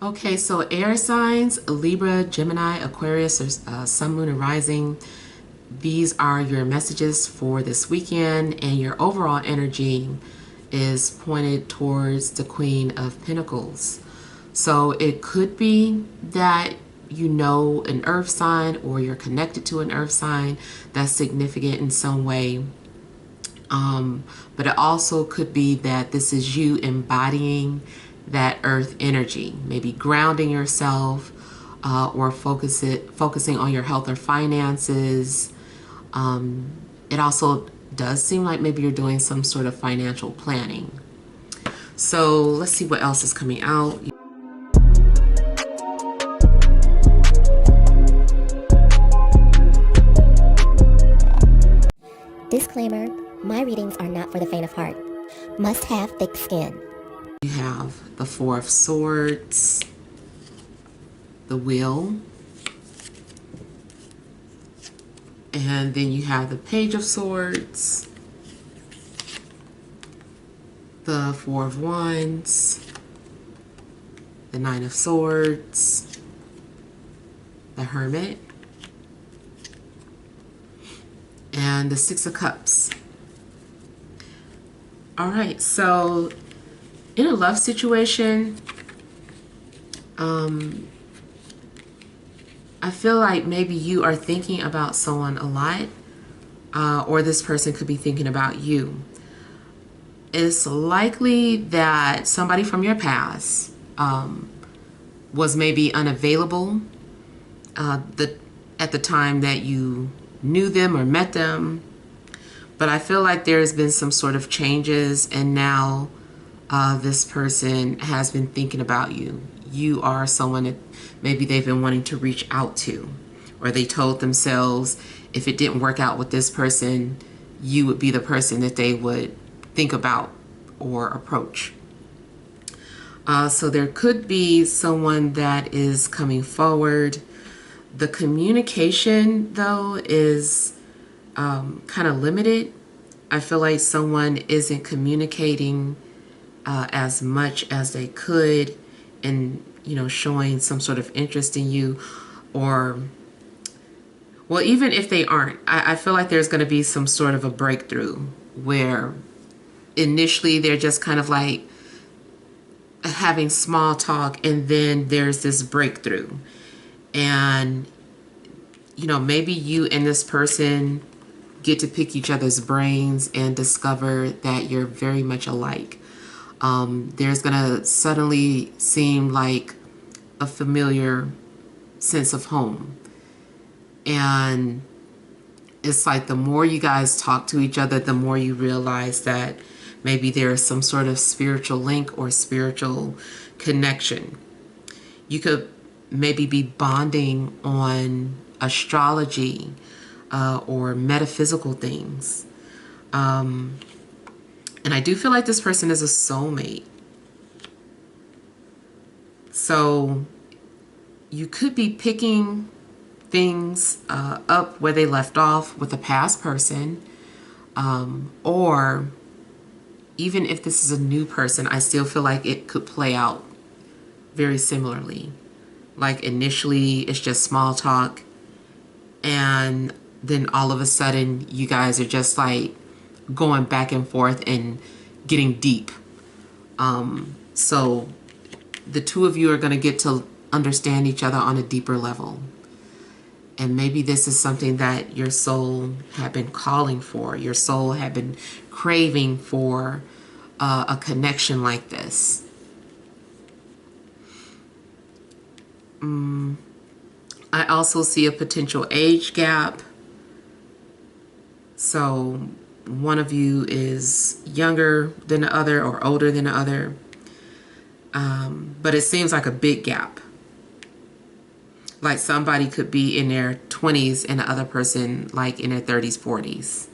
Okay, so air signs, Libra, Gemini, Aquarius, or Sun, Moon, and Rising. These are your messages for this weekend, and your overall energy is pointed towards the Queen of Pentacles. So it could be that you know an earth sign or you're connected to an earth sign that's significant in some way. But it also could be that this is you embodying that earth energy, maybe grounding yourself or focusing on your health or finances. It also does seem like maybe you're doing some sort of financial planning. So let's see what else is coming out. Disclaimer, my readings are not for the faint of heart. Must have thick skin. You have the Four of Swords, the Wheel, and then you have the Page of Swords, the Four of Wands, the Nine of Swords, the Hermit, and the Six of Cups. All right, so in a love situation, I feel like maybe you are thinking about someone a lot, or this person could be thinking about you. It's likely that somebody from your past was maybe unavailable at the time that you knew them or met them. But I feel like there's been some sort of changes, and now this person has been thinking about you. You are someone that maybe they've been wanting to reach out to, or they told themselves if it didn't work out with this person, you would be the person that they would think about or approach. So there could be someone that is coming forward. The communication, though, is kind of limited. I feel like someone isn't communicating as much as they could, and showing some sort of interest in you, or well, even if they aren't, I feel like there's going to be some sort of a breakthrough where initially they're just kind of like having small talk, and then there's this breakthrough, and maybe you and this person get to pick each other's brains and discover that you're very much alike. There's gonna suddenly seem like a familiar sense of home, and it's like the more you guys talk to each other, the more you realize that maybe there is some sort of spiritual link or spiritual connection. You could maybe be bonding on astrology or metaphysical things. And I do feel like this person is a soulmate. So you could be picking things up where they left off with a past person, or even if this is a new person, I still feel like it could play out very similarly. Like initially it's just small talk, and then all of a sudden you guys are just like going back and forth and getting deep. So the two of you are going to get to understand each other on a deeper level. And maybe this is something that your soul had been calling for. Your soul had been craving for a connection like this. I also see a potential age gap. So one of you is younger than the other or older than the other. But it seems like a big gap. Like somebody could be in their 20s and the other person like in their 30s, 40s.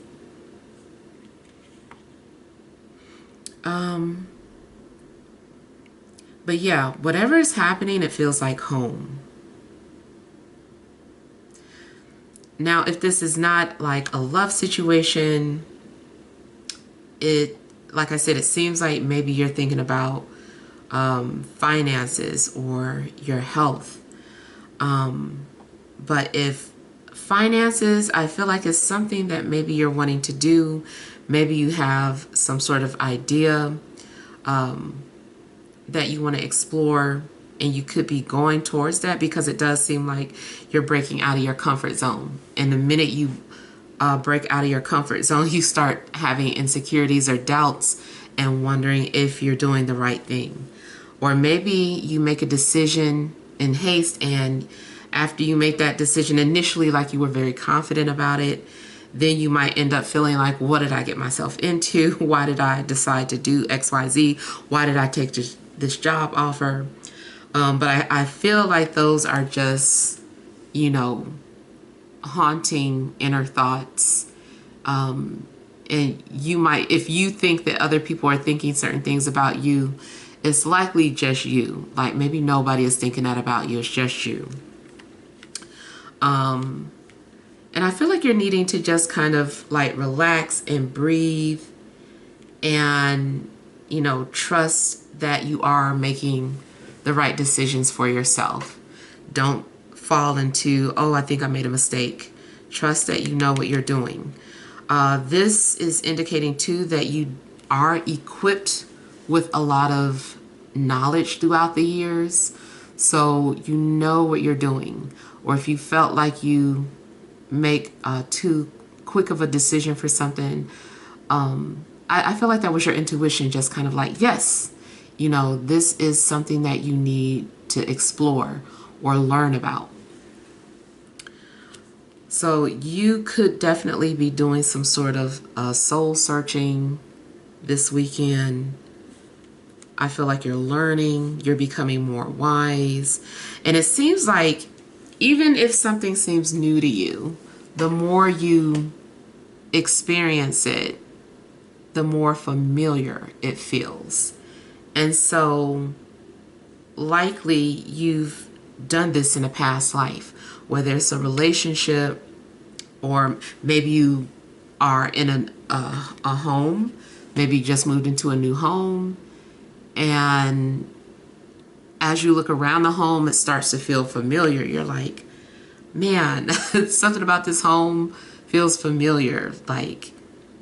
But yeah, whatever is happening, it feels like home. Now, if this is not like a love situation, like I said, it seems like maybe you're thinking about finances or your health. But if finances, I feel like it's something that maybe you're wanting to do. Maybe you have some sort of idea that you want to explore, and you could be going towards that, because it does seem like you're breaking out of your comfort zone. And the minute you break out of your comfort zone, you start having insecurities or doubts and wondering if you're doing the right thing. Or maybe you make a decision in haste, and after you make that decision initially, like you were very confident about it, then you might end up feeling like, what did I get myself into? Why did I decide to do XYZ? Why did I take this job offer? But I feel like those are just, haunting inner thoughts. And you might, if you think that other people are thinking certain things about you, it's likely just you. Like maybe nobody is thinking that about you. It's just you. And I feel like you're needing to just kind of like relax and breathe and, trust that you are making the right decisions for yourself. Don't fall into, oh, I think I made a mistake. Trust that you know what you're doing. This is indicating too that you are equipped with a lot of knowledge throughout the years. So you know what you're doing. Or if you felt like you make too quick of a decision for something, I feel like that was your intuition just kind of like, yes, this is something that you need to explore or learn about. So you could definitely be doing some sort of soul searching this weekend. I feel like you're learning, you're becoming more wise. And it seems like even if something seems new to you, the more you experience it, the more familiar it feels. And so likely you've done this in a past life, whether it's a relationship, or maybe you are in a home, maybe you just moved into a new home, and as you look around the home, it starts to feel familiar. You're like, man, something about this home feels familiar. Like,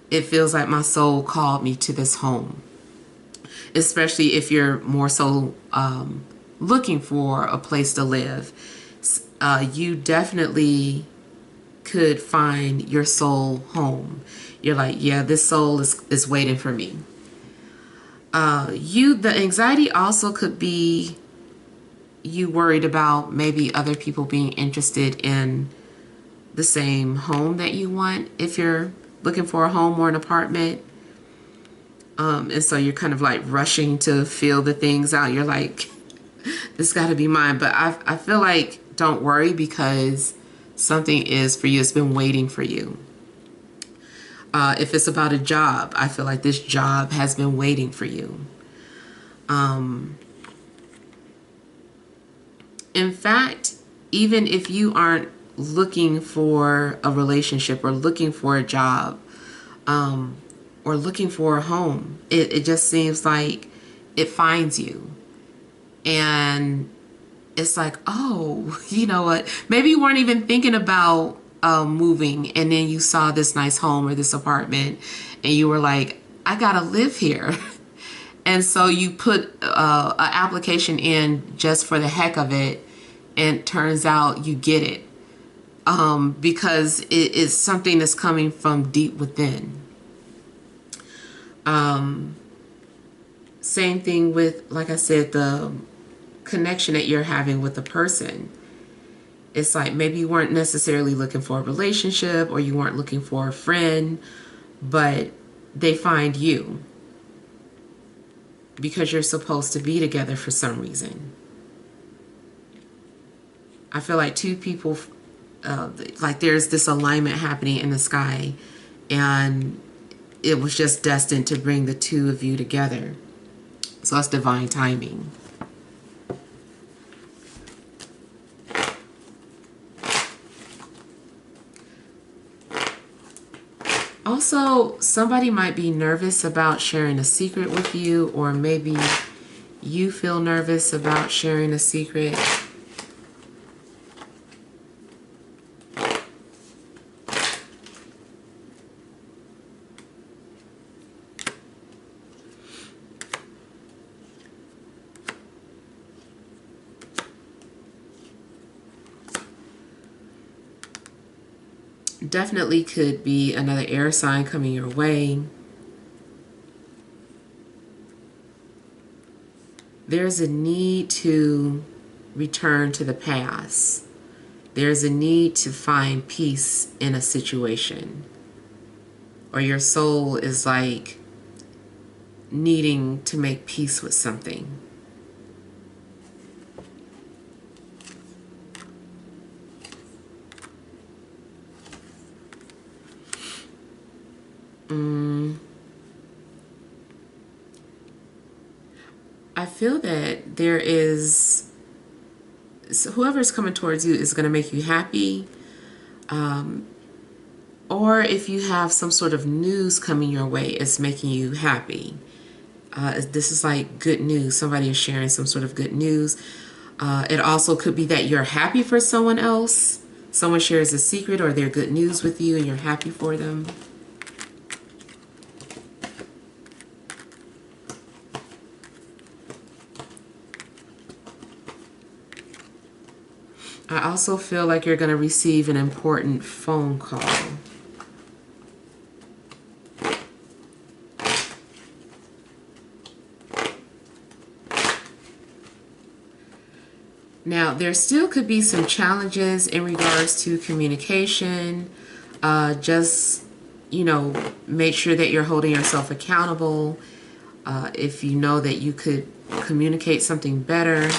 it feels like my soul called me to this home. Especially if you're more so looking for a place to live. You definitely could find your soul home. You're like, yeah, this soul is waiting for me. The anxiety also could be you worried about maybe other people being interested in the same home that you want, if you're looking for a home or an apartment. And so you're kind of like rushing to feel the things out. You're like, this got to be mine. But I feel like don't worry, because something is for you. It's been waiting for you. If it's about a job, I feel like this job has been waiting for you. In fact, even if you aren't looking for a relationship or looking for a job, or looking for a home, it just seems like it finds you. And it's like, oh, you know what? Maybe you weren't even thinking about moving, and then you saw this nice home or this apartment, and you were like, I gotta live here. And so you put an application in just for the heck of it, and it turns out you get it, because it is something that's coming from deep within. Same thing with, like I said, the connection that you're having with the person. It's like maybe you weren't necessarily looking for a relationship, or you weren't looking for a friend, but they find you because you're supposed to be together for some reason. I feel like two people, like there's this alignment happening in the sky, and it was just destined to bring the two of you together. So that's divine timing. Also, somebody might be nervous about sharing a secret with you, or maybe you feel nervous about sharing a secret. Definitely could be another air sign coming your way. There's a need to return to the past. There's a need to find peace in a situation. Or your soul is like needing to make peace with something. I feel that there is, so whoever's coming towards you is going to make you happy. Or if you have some sort of news coming your way, it's making you happy. This is like good news. Somebody is sharing some sort of good news. It also could be that you're happy for someone else. Someone shares a secret or their good news with you and you're happy for them. I also feel like you're going to receive an important phone call. Now, there still could be some challenges in regards to communication. Just, make sure that you're holding yourself accountable. If you know that you could communicate something better.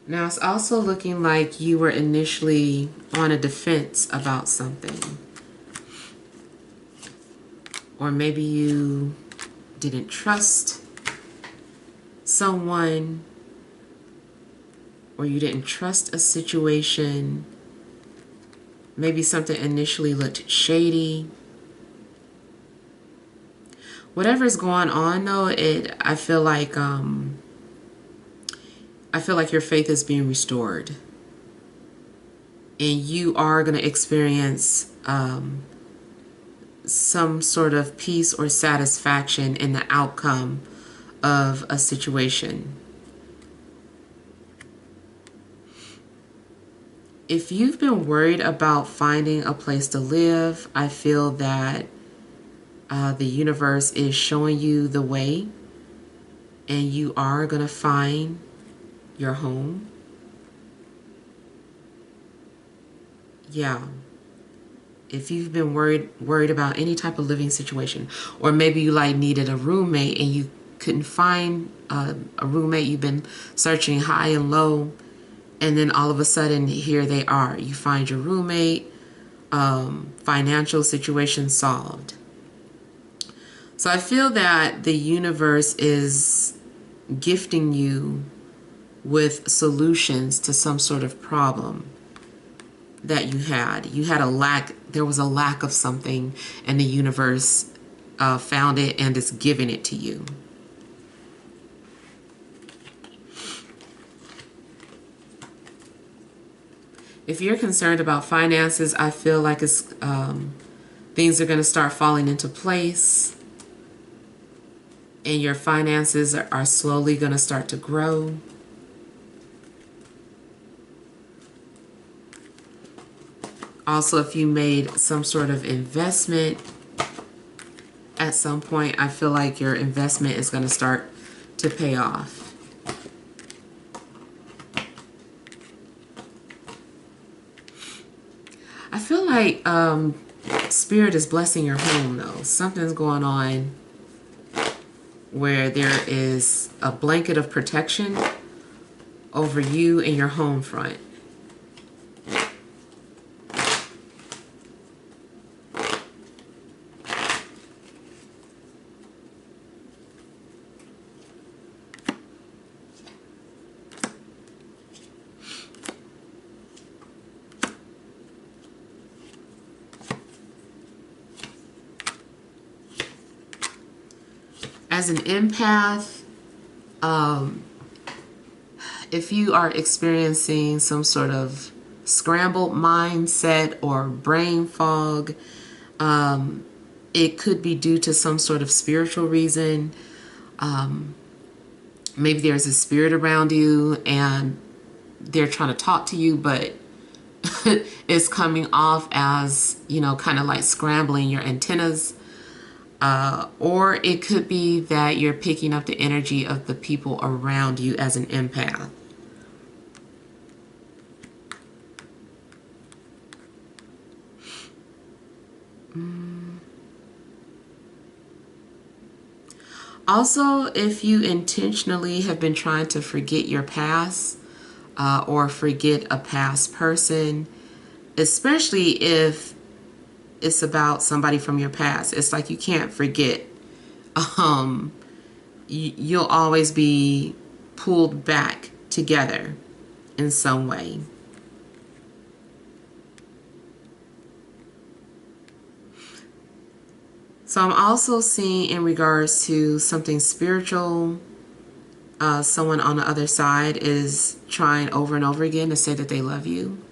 Now, it's also looking like you were initially on a defense about something. Or maybe you didn't trust someone, or you didn't trust a situation. Maybe something initially looked shady. Whatever's going on, though, I feel like your faith is being restored, and you are going to experience some sort of peace or satisfaction in the outcome of a situation. If you've been worried about finding a place to live, I feel that the universe is showing you the way, and you are going to find your home. Yeah. If you've been worried about any type of living situation, or maybe you needed a roommate and you couldn't find a roommate, you've been searching high and low, and then all of a sudden here they are. You find your roommate, financial situation solved. So I feel that the universe is gifting you with solutions to some sort of problem that you had. There was a lack of something, and the universe found it and is giving it to you. If you're concerned about finances, I feel like things are going to start falling into place, and your finances are slowly going to start to grow. Also, if you made some sort of investment at some point, I feel like your investment is going to start to pay off. I feel like Spirit is blessing your home, though. Something's going on where there is a blanket of protection over you and your home front. As an empath, if you are experiencing some sort of scrambled mindset or brain fog, it could be due to some sort of spiritual reason. Maybe there's a spirit around you and they're trying to talk to you, but it's coming off as, kind of like scrambling your antennas. Or it could be that you're picking up the energy of the people around you as an empath. Also, if you intentionally have been trying to forget your past or forget a past person, especially if it's about somebody from your past, it's like you can't forget. You'll always be pulled back together in some way. So I'm also seeing, in regards to something spiritual, someone on the other side is trying over and over again to say that they love you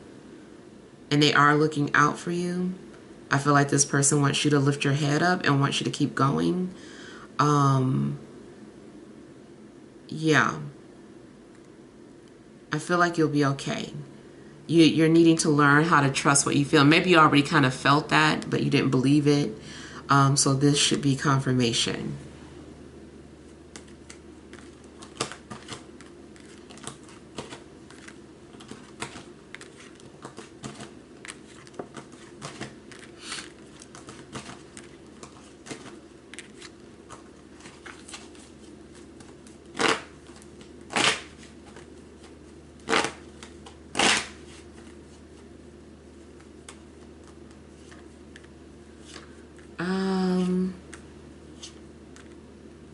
and they are looking out for you. I feel like this person wants you to lift your head up and wants you to keep going. Yeah. I feel like you'll be okay. You're needing to learn how to trust what you feel. Maybe you already kind of felt that, but you didn't believe it. So this should be confirmation.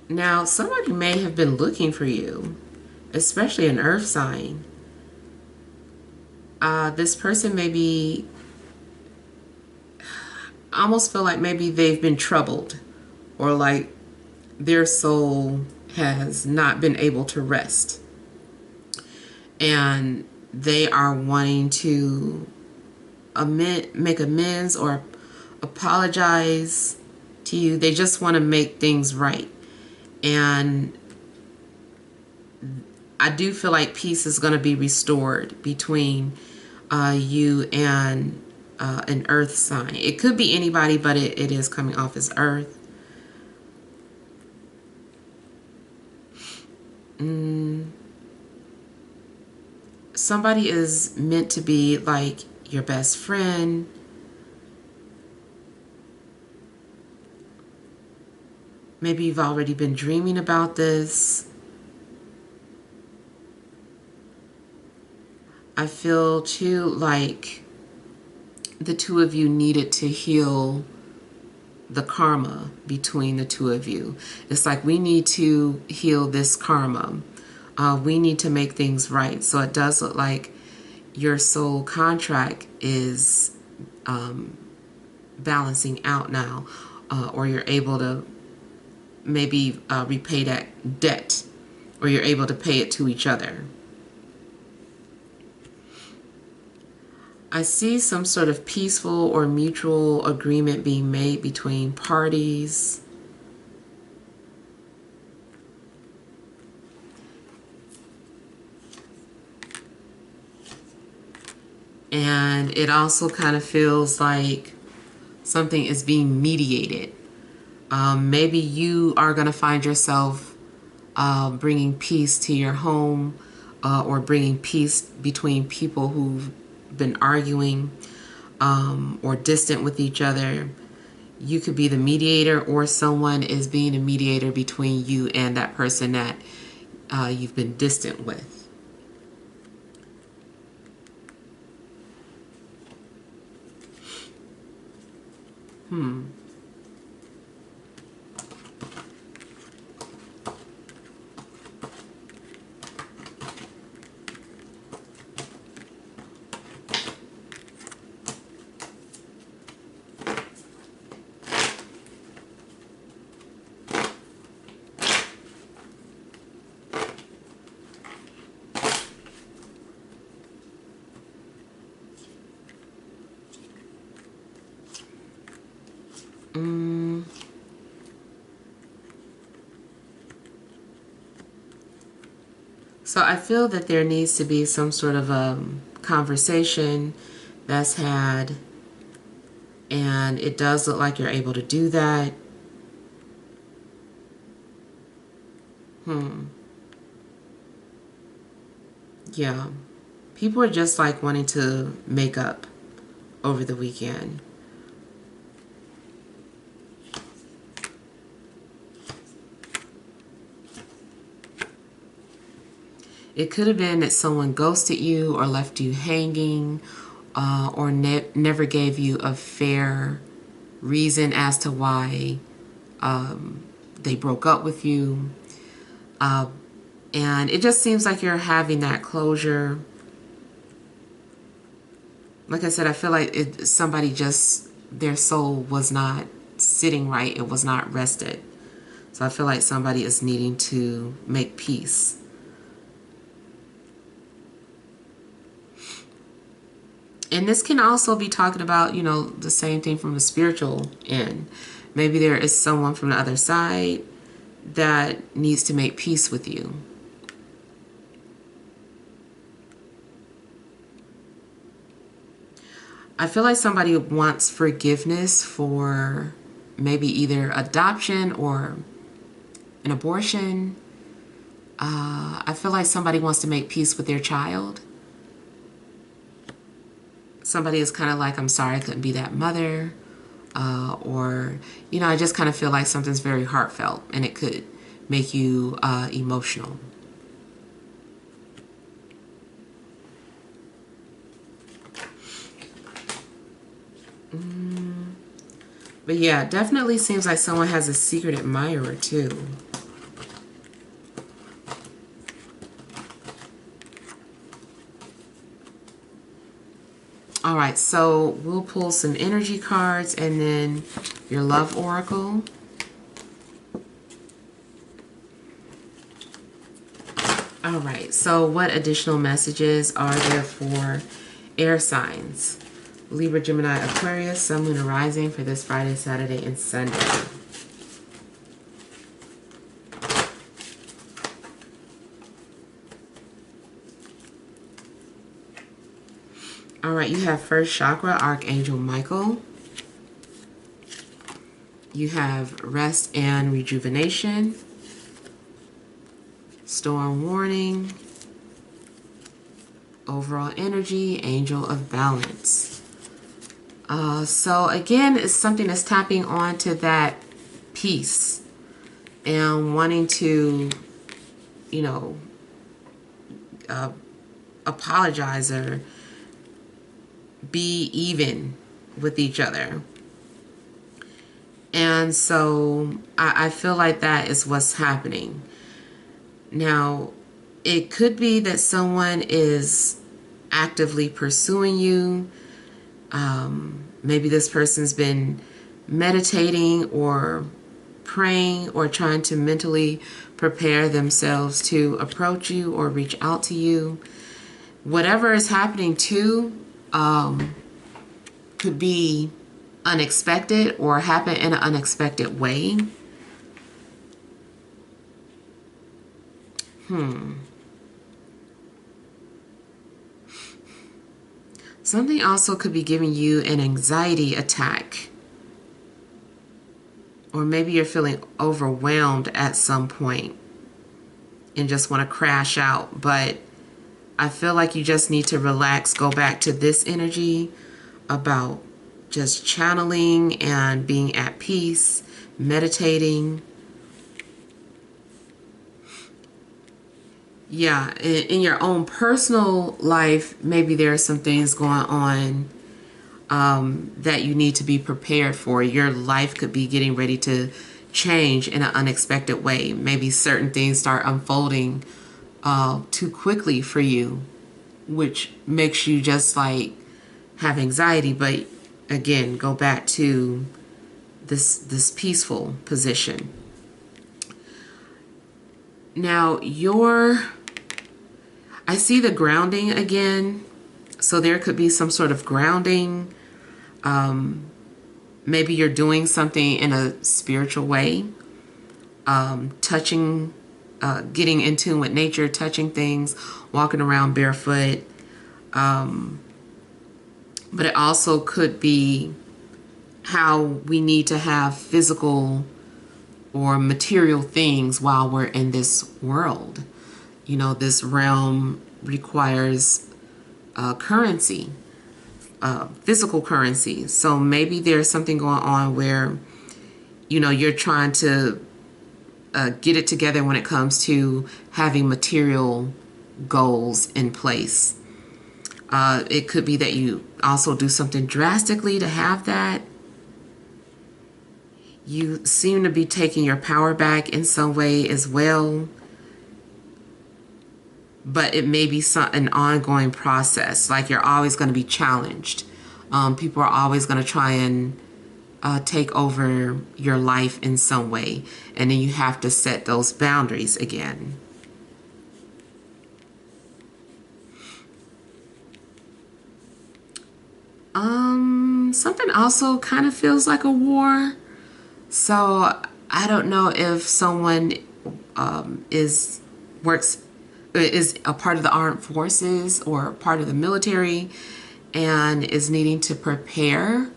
Now, somebody may have been looking for you, especially an earth sign. This person may be, I almost feel like maybe they've been troubled, or like their soul has not been able to rest. And they are wanting to make amends or apologize to you. They just want to make things right. And I do feel like peace is going to be restored between you and an earth sign. It could be anybody, but it is coming off as earth. Somebody is meant to be like your best friend. Maybe you've already been dreaming about this. I feel too like the two of you needed to heal the karma between the two of you. It's like we need to heal this karma. We need to make things right. So it does look like your soul contract is balancing out now, or you're able to maybe repay that debt, or you're able to pay it to each other. I see some sort of peaceful or mutual agreement being made between parties. And it also kind of feels like something is being mediated. Maybe you are going to find yourself bringing peace to your home, or bringing peace between people who've been arguing or distant with each other. You could be the mediator, or someone is being a mediator between you and that person that you've been distant with. So I feel that there needs to be some sort of a conversation that's had, and it does look like you're able to do that. Yeah. People are just like wanting to make up over the weekend. It could have been that someone ghosted you or left you hanging, or never gave you a fair reason as to why they broke up with you. And it just seems like you're having that closure. Like I said, I feel like somebody just, their soul was not sitting right. It was not rested. So I feel like somebody is needing to make peace. And this can also be talking about, you know, the same thing from the spiritual end. Maybe there is someone from the other side that needs to make peace with you. I feel like somebody wants forgiveness for maybe either adoption or an abortion. I feel like somebody wants to make peace with their child. Somebody is kind of like, I'm sorry I couldn't be that mother. Or, you know, I just kind of feel like something's very heartfelt and it could make you emotional. But yeah, definitely seems like someone has a secret admirer too. All right, so we'll pull some energy cards and then your love oracle. All right, so what additional messages are there for air signs? Libra, Gemini, Aquarius, Sun, Moon, and Rising for this Friday, Saturday, and Sunday. All right, you have first chakra, Archangel Michael. You have rest and rejuvenation. Storm warning. Overall energy, angel of balance. So again, it's something that's tapping onto that peace and wanting to, you know, apologize or be even with each other. And so I feel like that is what's happening. Now, it could be that someone is actively pursuing you. Maybe this person's been meditating or praying or trying to mentally prepare themselves to approach you or reach out to you. Whatever is happening too could be unexpected or happen in an unexpected way. Something also could be giving you an anxiety attack. Or maybe you're feeling overwhelmed at some point and just want to crash out. But I feel like you just need to relax, go back to this energy about just channeling and being at peace, meditating. Yeah, in your own personal life, maybe there are some things going on that you need to be prepared for. Your life could be getting ready to change in an unexpected way. Maybe certain things start unfolding too quickly for you, which makes you just like have anxiety. But again, go back to this peaceful position. Now, I see the grounding again. So there could be some sort of grounding. Maybe you're doing something in a spiritual way, touching getting in tune with nature, touching things, walking around barefoot. But it also could be how we need to have physical or material things while we're in this world. You know, this realm requires currency, physical currency. So maybe there's something going on where, you know, you're trying to get it together when it comes to having material goals in place. It could be that you also do something drastically to have that. You seem to be taking your power back in some way as well. But it may be an ongoing process. Like you're always going to be challenged. People are always going to try and take over your life in some way. And then you have to set those boundaries again. Something also kind of feels like a war. So I don't know if someone is a part of the armed forces or part of the military and is needing to prepare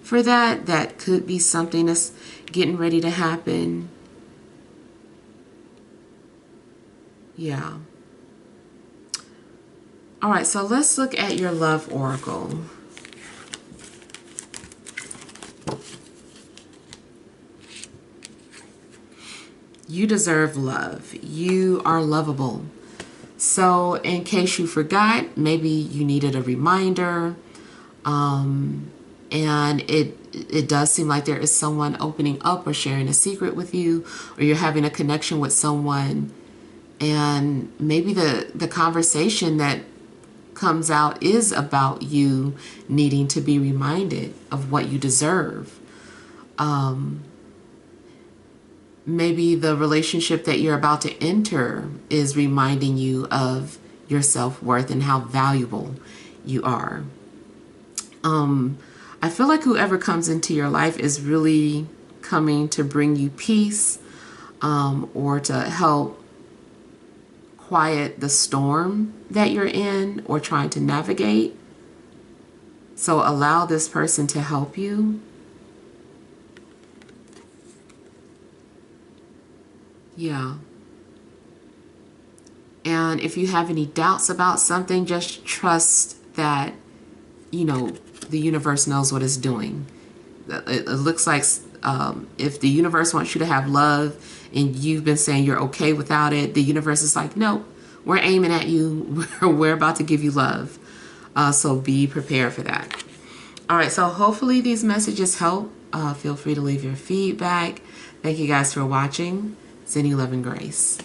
for that. That could be something that's getting ready to happen. Yeah. All right, so let's look at your love oracle. You deserve love. You are lovable. So in case you forgot, maybe you needed a reminder, and it does seem like there is someone opening up or sharing a secret with you, or you're having a connection with someone, and maybe the conversation that comes out is about you needing to be reminded of what you deserve. Maybe the relationship that you're about to enter is reminding you of your self-worth and how valuable you are. I feel like whoever comes into your life is really coming to bring you peace, or to help quiet the storm that you're in or trying to navigate. So allow this person to help you. Yeah. And if you have any doubts about something, just trust that, you know, the universe knows what it's doing. It looks like if the universe wants you to have love and you've been saying you're okay without it, the universe is like, nope, we're aiming at you. We're about to give you love. So be prepared for that. All right, so hopefully these messages help. Feel free to leave your feedback. Thank you guys for watching. Sending love and grace.